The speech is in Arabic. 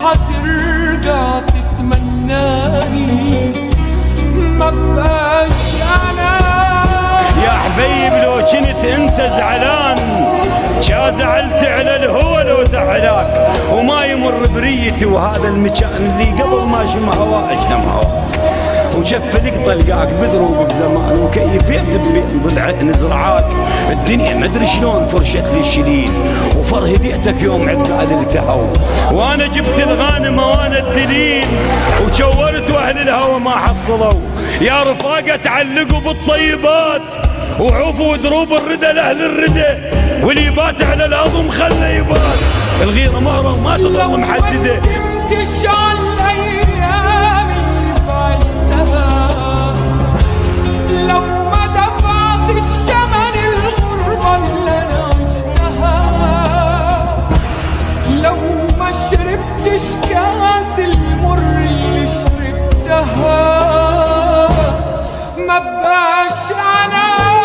حترجع تتمناني ما بقاش انا. يا حبيب لو كنت انت زعلان كا زعلت على الهوى لو زعلاك، وما يمر بريتي وهذا المكان اللي قبل ما شم هوا اشم هواك، وشفلك طلقاك بدروب الزمان وكيفيت بين ضلع نزرعاك. الدنيا مدري شلون فرشت لي الشليل وفر هديتك يوم عباد التهو، وانا جبت الغانمه وانا الدليل وشورت واهل الهوى ما حصلوا. يا رفاقه تعلقوا بالطيبات وعوفوا دروب الردى لاهل الردى، واللي يبات على الهضم خله يبات. الغيره مهره وما تظل محدده. لو ما دفعتش ثمن الغربة اللي أنا عشتها، لو ما شربتش كاس المر اللي شربتها، ما بقاش أنا.